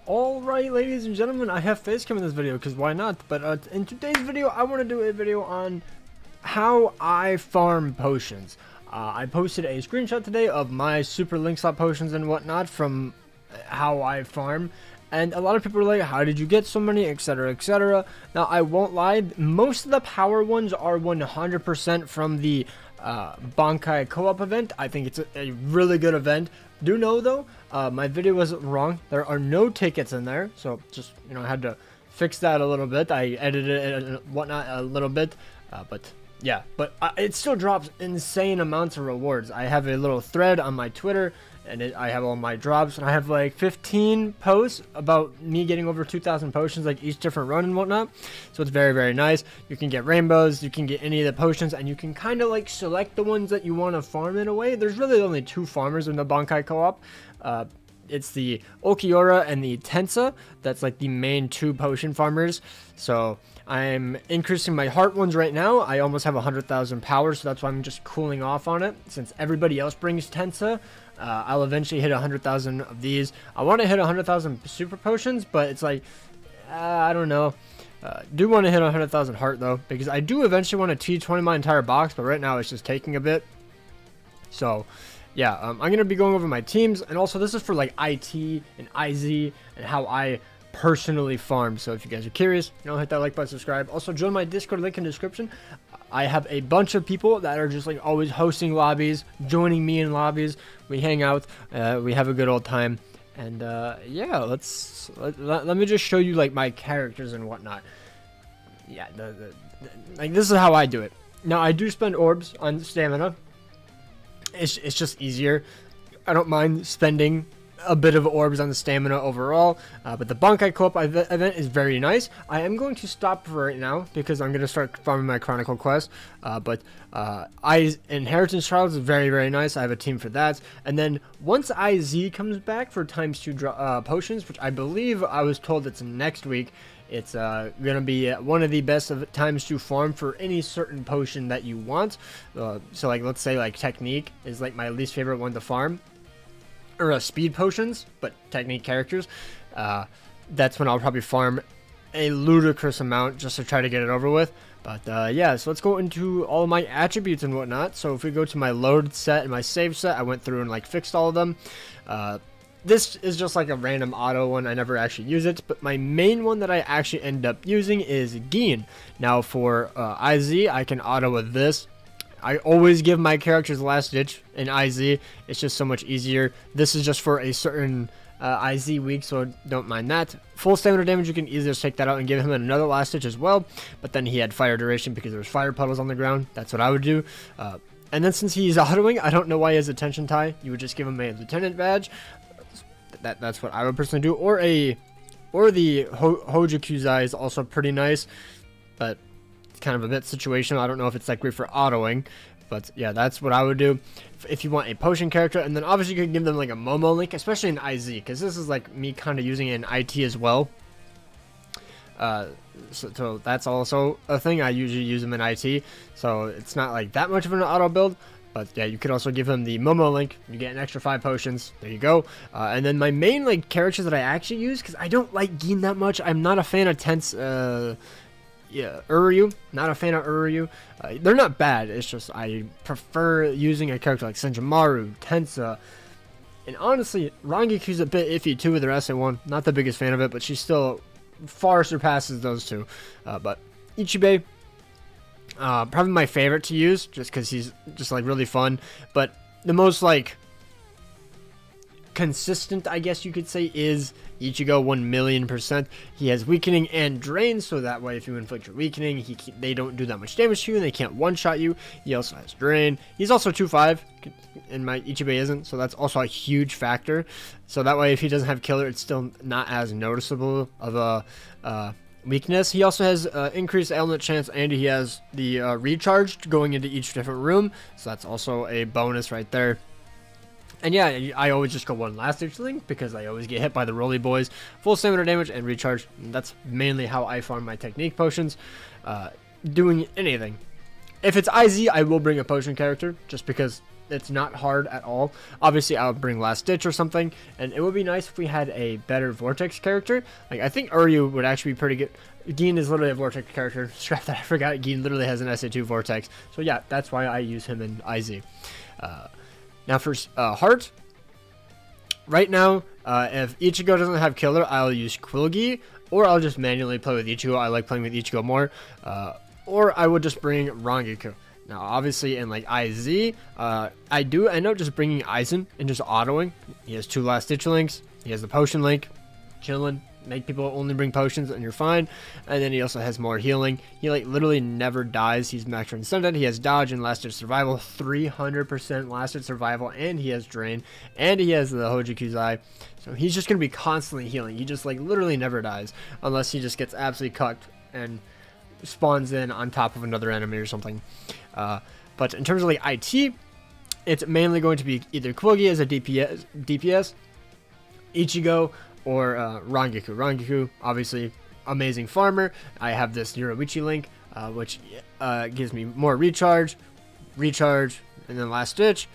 Alright, ladies and gentlemen, I have face cam in this video because why not? But in today's video, I want to do a video on how I farm potions. I posted a screenshot today of my super link slot potions and whatnot from how I farm. And a lot of people are like, how did you get so many, etc, etc. Now, I won't lie, most of the power ones are 100% from the Bankai co-op event. I think it's a really good event. Do know though, my video was wrong. There are no tickets in there, so just, you know, I had to fix that a little bit. I edited it and whatnot a little bit, but yeah, but it still drops insane amounts of rewards. I have a little thread on my Twitter, and I have all my drops, and I have like 15 posts about me getting over 2,000 potions, like each different run and whatnot. So it's very, very nice. You can get rainbows, you can get any of the potions, and you can kind of like select the ones that you want to farm in a way. There's really only two farmers in the Bankai co-op. It's the Okiora and the Tensa. That's like the main two potion farmers. So I'm increasing my heart ones right now. I almost have 100,000 power, so that's why I'm just cooling off on it. Since everybody else brings Tensa, I'll eventually hit 100,000 of these. I want to hit 100,000 super potions, but it's like, I don't know. Do want to hit 100,000 heart though, because I do eventually want to T20 my entire box, but right now it's just taking a bit. So yeah, I'm going to be going over my teams, and also this is for like IT and IZ and how I personally farm. So if you guys are curious, you know, hit that like button, subscribe. Also join my Discord, link in the description. I have a bunch of people that are just like always hosting lobbies, joining me in lobbies. We hang out, we have a good old time, and yeah, let me just show you like my characters and whatnot. Yeah, like this is how I do it. Now I do spend orbs on stamina. It's just easier. I don't mind spending a bit of orbs on the stamina overall, but the Bankai co-op event is very nice. I am going to stop for right now because I'm going to start farming my Chronicle quest, but Inheritance Trials is very, very nice. I have a team for that, and then once IZ comes back for ×2 potions, which I believe I was told it's next week, it's going to be one of the best of times to farm for any certain potion that you want. So like, let's say like Technique is like my least favorite one to farm, or speed potions, but Technique characters. That's when I'll probably farm a ludicrous amount just to try to get it over with. But yeah, so let's go into all of my attributes and whatnot. So if we go to my load set and my save set, I went through and like fixed all of them. This is just like a random auto one. I never actually use it, but my main one that I actually end up using is Geen. Now for IZ, I can auto with this. I always give my characters last ditch in IZ. It's just so much easier. This is just for a certain IZ week, so don't mind that. Full stamina damage, you can easily just take that out and give him another last ditch as well. But then he had fire duration because there was fire puddles on the ground. That's what I would do. And then since he's autoing, I don't know why he has a tension tie. You would just give him a lieutenant badge. That's what I would personally do. Or the Hojakuzai is also pretty nice, but it's kind of a bit situational. I don't know if it's that great for autoing, but yeah, that's what I would do if you want a potion character. And then obviously you can give them like a Momo link, especially in IZ, because this is like me kind of using it in IT as well. So that's also a thing. I usually use them in IT, so it's not like that much of an auto build. But yeah, you could also give him the Momo link. You get an extra 5 potions. There you go. And then my main like characters that I actually use, because I don't like Geen that much. I'm not a fan of Uryu. Not a fan of Uryu. They're not bad. It's just I prefer using a character like Senjumaru, Tensa. And honestly, Rangiku's a bit iffy too with her SA1. Not the biggest fan of it, but she still far surpasses those two. But Ichibei, probably my favorite to use, just because he's just like really fun. But the most like consistent, I guess you could say, is Ichigo 1,000,000%. He has weakening and drain, so that way if you inflict your weakening, they don't do that much damage to you and they can't one-shot you. He also has drain. He's also 2-5, and my Ichibei isn't, so that's also a huge factor. So that way if he doesn't have killer, it's still not as noticeable of a weakness. He also has increased ailment chance, and he has the recharge going into each different room, so that's also a bonus right there. And yeah, I always just go one last ditch link because I always get hit by the roly boys. Full stamina damage and recharge. And that's mainly how I farm my technique potions. Doing anything. If it's IZ, I will bring a potion character just because It's not hard at all. Obviously, I'll bring Last Ditch or something, and it would be nice if we had a better Vortex character. Like, I think Uryu would actually be pretty good. Geen is literally a Vortex character. Scrap that, I forgot. Geen literally has an SA2 Vortex. So yeah, that's why I use him in IZ. Now for Heart, right now, if Ichigo doesn't have Killer, I'll use Quilgi, or I'll just manually play with Ichigo. I like playing with Ichigo more. Or I would just bring Rangiku. Now, obviously, in like IZ, I end up just bringing Aizen and just autoing. He has 2 Last Ditch links. He has the potion link. Chilling. Make people only bring potions and you're fine. And then he also has more healing. He like literally never dies. He's max transcendent. He has dodge and Last Ditch survival. 300% Last Ditch survival. And he has drain. And he has the Hojikuzai. So he's just going to be constantly healing. He just like literally never dies. Unless he just gets absolutely cucked and spawns in on top of another enemy or something. But in terms of like IT, it's mainly going to be either Quilgi as a DPS, Ichigo, or Rangiku. Rangiku, obviously, amazing farmer. I have this Yoruichi link, which gives me more recharge, and then Last Ditch.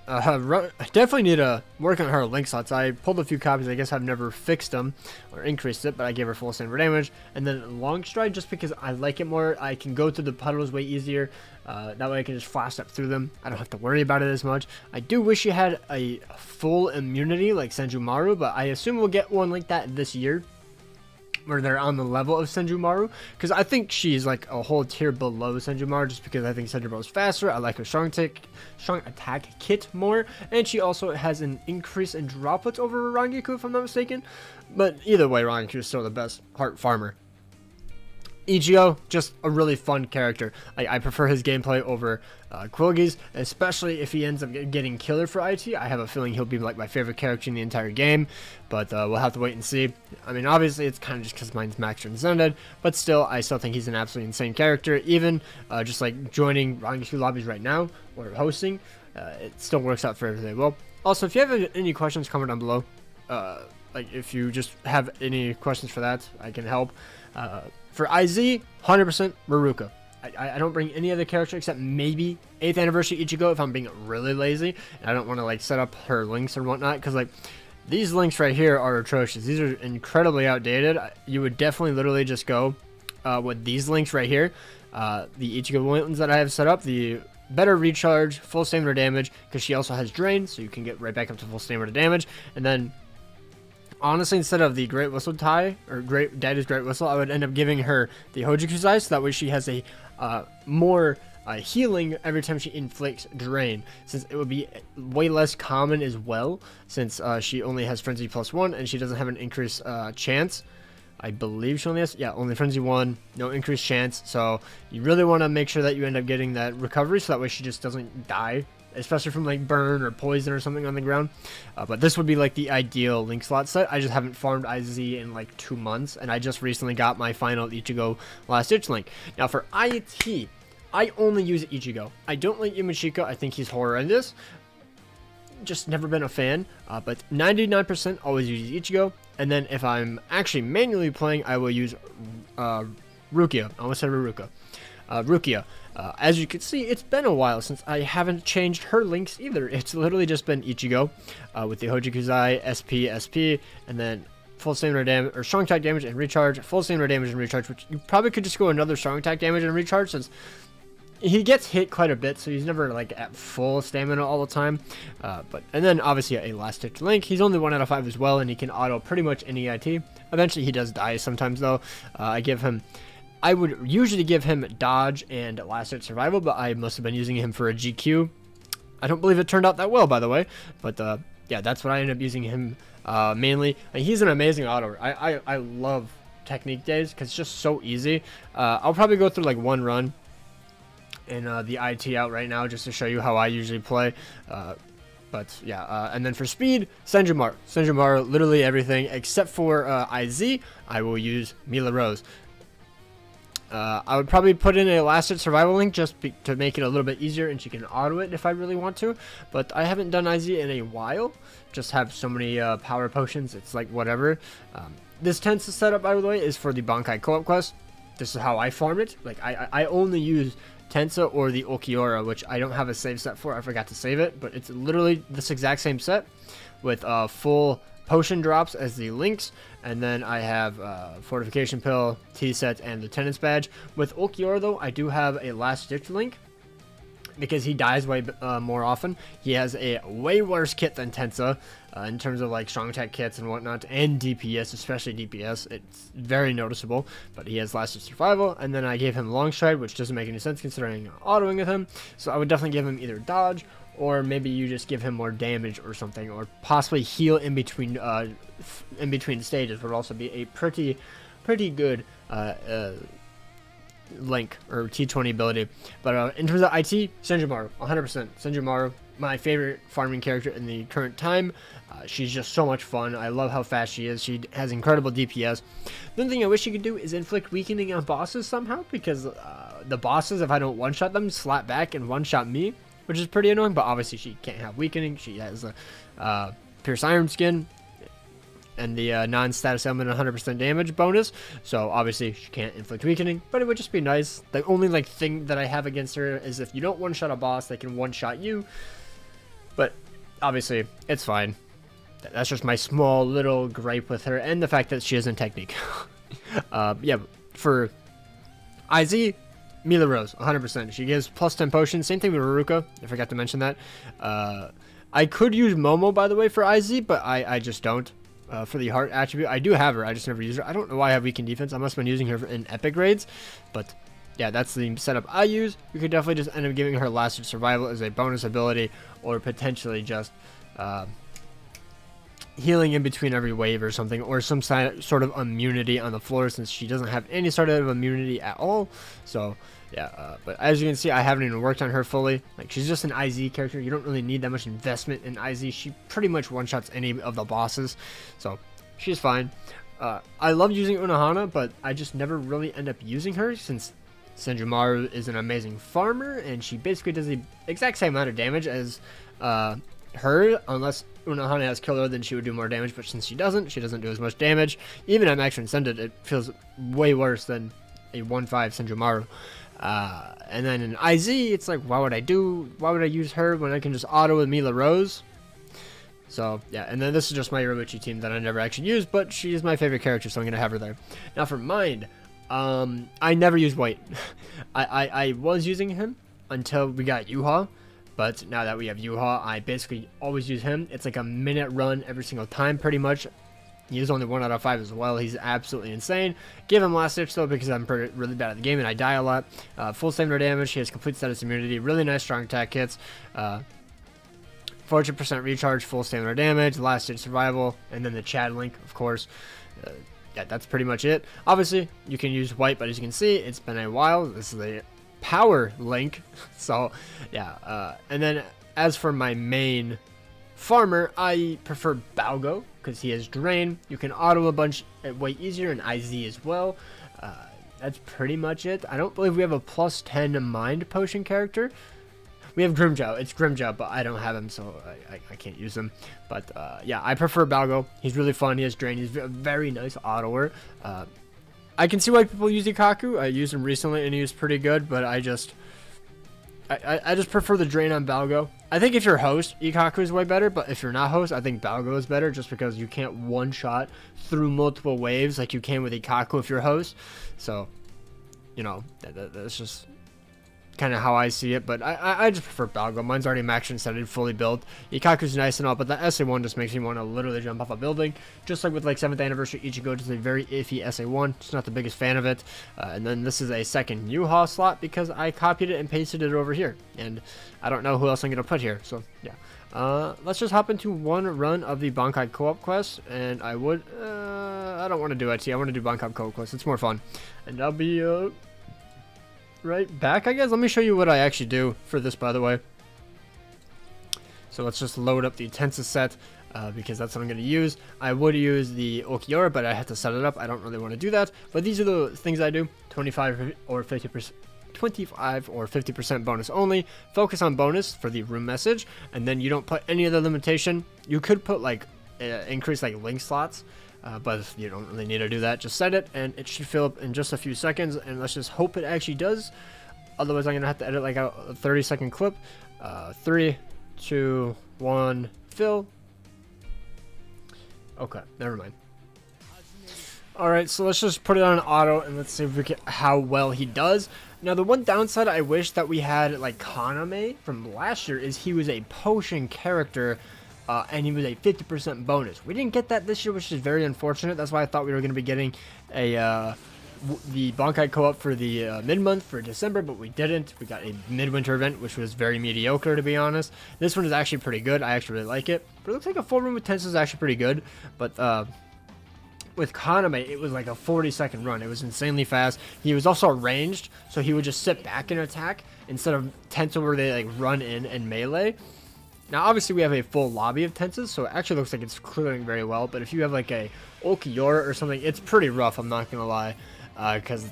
I definitely need to work on her link slots. I pulled a few copies. I guess I've never fixed them or increased it, but I gave her full standard damage. And then Long Stride, just because I like it more. I can go through the puddles way easier. That way I can just flash step through them. I don't have to worry about it as much. I do wish you had a full immunity like Senjumaru, but I assume we'll get one like that this year, where they're on the level of Senjumaru, because I think she's like a whole tier below Senjumaru, just because I think Senjumaru is faster. I like her strong attack kit more, and she also has an increase in droplets over Rangiku, if I'm not mistaken. But either way, Rangiku is still the best Heart farmer. Ichigo, just a really fun character. I prefer his gameplay over Quilgi's, especially if he ends up getting Killer for IT. I have a feeling he'll be like my favorite character in the entire game, but we'll have to wait and see. I mean, obviously, it's kind of just because mine's max transcended, but still, I still think he's an absolutely insane character. Even just like joining Rangiku lobbies right now, or hosting, it still works out fairly well. Also, if you have any questions, comment down below. Like, if you just have any questions for that, I can help. For IZ, 100% Maruka. I don't bring any other character except maybe 8th Anniversary Ichigo if I'm being really lazy. And I don't want to like set up her links and whatnot, because like these links right here are atrocious. These are incredibly outdated. You would definitely literally just go with these links right here. The Ichigo ones that I have set up, the better recharge, full stamina damage, because she also has drain, so you can get right back up to full stamina damage. And then honestly, instead of the Great Whistle tie, or Daddy's Great Whistle, I would end up giving her the Hojikuzai, so that way she has a more healing every time she inflicts drain, since it would be way less common as well, since she only has Frenzy +1, and she doesn't have an increased chance. I believe she only has, yeah, only Frenzy 1, no increased chance, so you really want to make sure that you end up getting that recovery, so that way she just doesn't die, especially from like burn or poison or something on the ground. But this would be like the ideal link slot set. I just haven't farmed IZ in like 2 months, and I just recently got my final Ichigo Last Ditch link. Now for IT, I only use Ichigo. I don't like Yamashika. I think he's horrendous. Just never been a fan. But 99% always use Ichigo. And then if I'm actually manually playing, I will use Rukia. I almost said Ruruka. Rukia. As you can see, it's been a while since I haven't changed her links either. It's literally just been Ichigo with the Hojikuzai, SP, and then full stamina damage, or strong attack damage and recharge, full stamina damage and recharge, which you probably could just go another strong attack damage and recharge, since he gets hit quite a bit, so he's never like at full stamina all the time. And then obviously a Last Ditch link. He's only 1 out of 5 as well, and he can auto pretty much any IT. Eventually he does die sometimes though. I would usually give him dodge and Last Ditch survival, but I must have been using him for a GQ. I don't believe it turned out that well, by the way, but yeah, that's what I ended up using him mainly. And he's an amazing auto. I love technique days because it's just so easy. I'll probably go through like one run in the IT out right now just to show you how I usually play. But yeah, and then for speed, Senjumaru, literally everything except for IZ, I will use Mila Rose. I would probably put in a Last Ditch survival link just to make it a little bit easier, and she can auto it if I really want to. But I haven't done IZ in a while. Just have so many power potions. It's like whatever. This tends to set up, by the way, is for the Bankai co-op quest. This is how I farm it. Like I only use Tensa or the Ulquiorra, which I don't have a save set for. I forgot to save it, but it's literally this exact same set with full potion drops as the links, and then I have fortification pill, tea set, and lieutenant's badge. With Ulquiorra though, I do have a last ditch link because he dies way more often. He has a way worse kit than Tensa in terms of like strong attack kits and whatnot, and DPS, especially DPS. It's very noticeable, but he has last ditch survival. And then I gave him long stride, which doesn't make any sense considering autoing with him. So I would definitely give him either dodge, or maybe you just give him more damage or something, or possibly heal in between stages would also be a pretty good link or T20 ability. But in terms of IT, Senjumaru, 100%. Senjumaru, my favorite farming character in the current time. She's just so much fun. I love how fast she is. She has incredible DPS. The only thing I wish she could do is inflict weakening on bosses somehow, because the bosses, if I don't one-shot them, slap back and one-shot me, which is pretty annoying. But obviously she can't have weakening. She has a Pierce Iron Skin and the non-status element 100% damage bonus, so obviously she can't inflict weakening, but it would just be nice. The only like thing that I have against her is if you don't one-shot a boss, they can one-shot you, but obviously it's fine. That's just my small little gripe with her, and the fact that she isn't technique. Yeah, for IZ, Mila Rose, 100%. She gives plus 10 potions. Same thing with Ruruka. I forgot to mention that. I could use Momo, by the way, for IZ, but I just don't. For the heart attribute, I do have her. I just never use her. I don't know why I have weakened defense. I must have been using her in epic raids, but yeah, that's the setup I use. You could definitely just end up giving her last ditch survival as a bonus ability, or potentially just healing in between every wave or something, or some sort of immunity on the floor, since she doesn't have any sort of immunity at all. So yeah, but as you can see, I haven't even worked on her fully. Like, she's just an IZ character. You don't really need that much investment in IZ. She pretty much one-shots any of the bosses, so she's fine. I love using Unohana, but I just never really end up using her, since Senjumaru is an amazing farmer, and she basically does the exact same amount of damage as her, unless Unohana has killer, then she would do more damage, but since she doesn't do as much damage. Even at max transcended, it feels way worse than a 1-5 Senjumaru. And then in IZ, it's like, why would I use her when I can just auto with Mila Rose? So yeah, and then this is just my Orochi team that I never actually used, but she is my favorite character, so I'm gonna have her there. Now for Mind, I never use White. I was using him until we got Yuha, but now that we have Yuha, I basically always use him. It's like a minute run every single time, pretty much. He is only 1 out of 5 as well. He's absolutely insane. Give him last ditch though, because I'm really bad at the game and I die a lot. Full stamina damage. He has complete status immunity. Really nice strong attack hits. 40% recharge, full stamina damage, last ditch survival, and then the Chad link, of course. Yeah, that's pretty much it. Obviously, you can use White, but as you can see, it's been a while. This is a power link. So yeah, and then as for my main farmer, I prefer Balgo, because he has Drain. You can auto a bunch way easier, in IZ as well. That's pretty much it. I don't believe we have a plus 10 mind potion character. We have Grimjow. It's Grimjow, but I don't have him, so I can't use him. But yeah, I prefer Balgo. He's really fun. He has Drain. He's a very nice autoer. I can see why people use Ikaku. I used him recently, and he was pretty good, but I just prefer the Drain on Balgo. I think if you're host, Ikaku is way better, but if you're not host, I think Balgo is better, just because you can't one-shot through multiple waves like you can with Ikaku if you're host. So, you know, that's just kind of how I see it, but I just prefer Balgo. Mine's already max transcended, fully built. Ikaku's nice and all, but the SA1 just makes me want to literally jump off a building. Just like with like 7th anniversary Ichigo, just a very iffy SA1. Just not the biggest fan of it. And then this is a second Yuha slot because I copied it and pasted it over here, and I don't know who else I'm gonna put here. So yeah, let's just hop into one run of the Bankai co-op quest, and I don't want to do IT. I want to do Bankai co-op quest. It's more fun, and I'll be right back, I guess. Let me show you what I actually do for this, by the way. So let's just load up the Tensa set, because that's what I'm going to use. I would use the Ulquiorra, but I have to set it up. I don't really want to do that, but these are the things I do. 25 or 50% bonus only. Focus on bonus for the room message, and then you don't put any other limitation. You could put like increase like link slots, but you don't really need to do that. Just set it, and it should fill up in just a few seconds, and let's just hope it actually does. Otherwise, I'm going to have to edit like a 30-second clip. 3, 2, 1, fill. Okay, never mind. Alright, so let's just put it on auto and let's see if we get how well he does. Now, the one downside I wish that we had like Kaname from last year is he was a potion character and he was a 50% bonus. We didn't get that this year, which is very unfortunate. That's why I thought we were going to be getting a the Bankai co-op for the mid-month for December, but we didn't. We got a midwinter event, which was very mediocre, to be honest. This one is actually pretty good. I actually really like it. But it looks like a full room with Tensa is actually pretty good. But with Kaname, it was like a 40-second run. It was insanely fast. He was also ranged, so he would just sit back and attack instead of Tensa where they like run in and melee. Now, obviously, we have a full lobby of Tensas, so it actually looks like it's clearing very well. But if you have like a Ulquiorra or something, it's pretty rough, I'm not going to lie. Because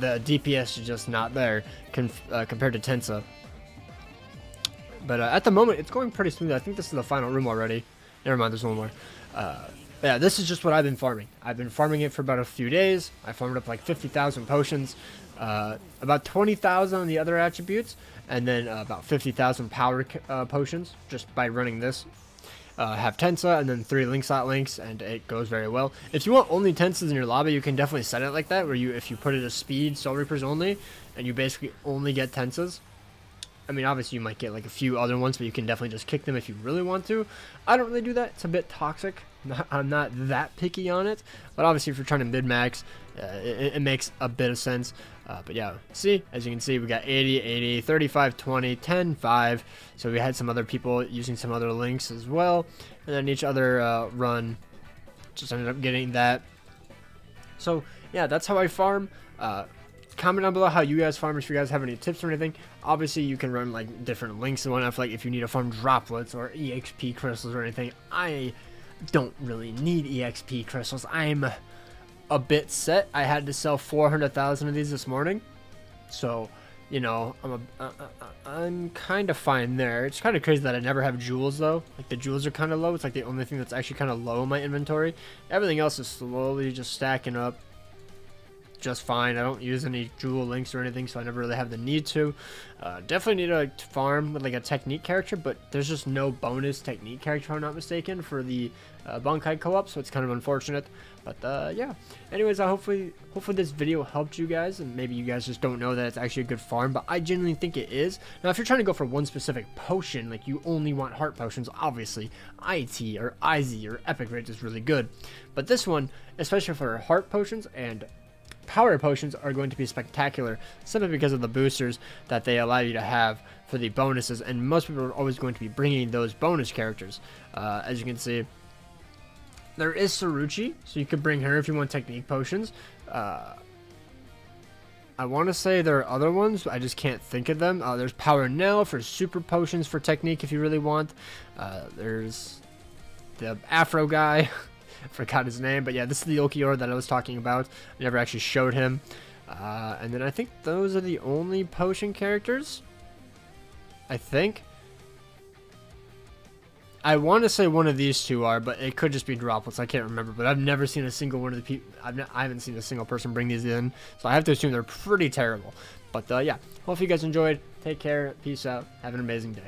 the DPS is just not there compared to Tensa. But at the moment, it's going pretty smooth. I think this is the final room already. Never mind, there's one more. Yeah, this is just what I've been farming. I've been farming it for about a few days. I farmed up like 50,000 potions, about 20,000 on the other attributes, and then about 50,000 power potions just by running this. Have Tensa and then 3 link slot links, and it goes very well. If you want only Tensas in your lobby, you can definitely set it like that, where if you put it as speed, Soul Reapers only, and you basically only get Tensas. I mean, obviously you might get like a few other ones, but you can definitely just kick them if you really want to. I don't really do that. It's a bit toxic. I'm not that picky on it, but obviously if you're trying to mid-max, it makes a bit of sense. But yeah, see, as you can see, we got 80, 80, 35, 20, 10, 5. So we had some other people using some other links as well. And then each other run just ended up getting that. So yeah, that's how I farm. Comment down below how you guys farm, if you guys have any tips or anything. Obviously, you can run like different links and whatnot, like if you need to farm droplets or EXP crystals or anything. I don't really need EXP crystals. I'm a bit set. I had to sell 400,000 of these this morning, so you know I'm kind of fine there. It's kind of crazy that I never have jewels though. Like the jewels are kind of low. It's like the only thing that's actually kind of low in my inventory. Everything else is slowly just stacking up just fine. I don't use any jewel links or anything, so I never really have the need to. Definitely need to farm with like a technique character, but there's just no bonus technique character, if I'm not mistaken, for the Bankai co-op, so it's kind of unfortunate. But yeah, anyways, hopefully this video helped you guys, and maybe you guys just don't know that it's actually a good farm, but I genuinely think it is. Now, if you're trying to go for one specific potion, like you only want heart potions, obviously IT or IZ or Epic Rage is really good, but this one, especially for heart potions and power potions, are going to be spectacular, simply because of the boosters that they allow you to have for the bonuses, and most people are always going to be bringing those bonus characters. As you can see, there is Saruchi, so you could bring her if you want technique potions. I want to say there are other ones, but I just can't think of them. There's Power Nail for super potions for technique if you really want. There's the Afro guy. I forgot his name, but yeah, this is the Ulquiorra that I was talking about. I never actually showed him. And then I think those are the only potion characters. I think. I want to say one of these two are, but it could just be droplets. I can't remember, but I've never seen a single one of the people. I haven't seen a single person bring these in, so I have to assume they're pretty terrible. But yeah, hopefully you guys enjoyed. Take care. Peace out. Have an amazing day.